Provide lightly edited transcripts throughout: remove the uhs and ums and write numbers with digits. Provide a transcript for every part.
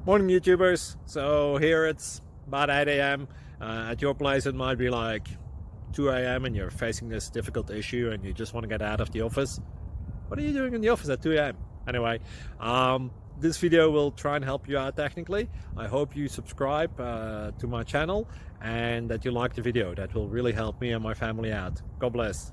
Morning YouTubers. So here it's about 8 a.m. At your place it might be like 2 a.m. and you're facing this difficult issue and you just want to get out of the office. What are you doing in the office at 2 a.m.? Anyway, this video will try and help you out technically. I hope you subscribe to my channel and that you like the video. That will really help me and my family out. God bless.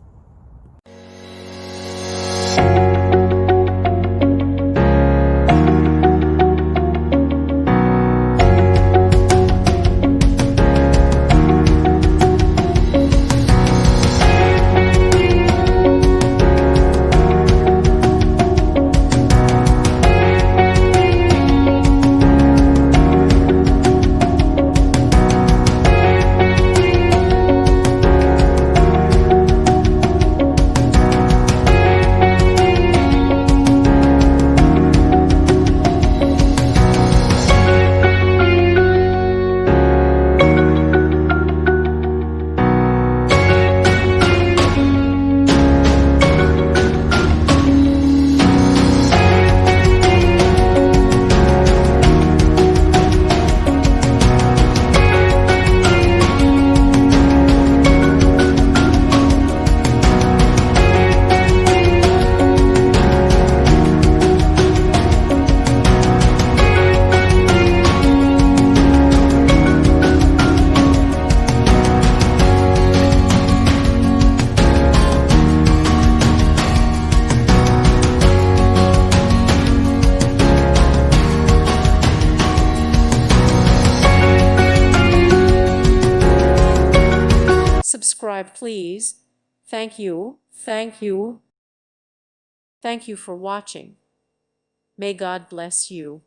Subscribe, please. Thank you. Thank you. Thank you for watching. May God bless you.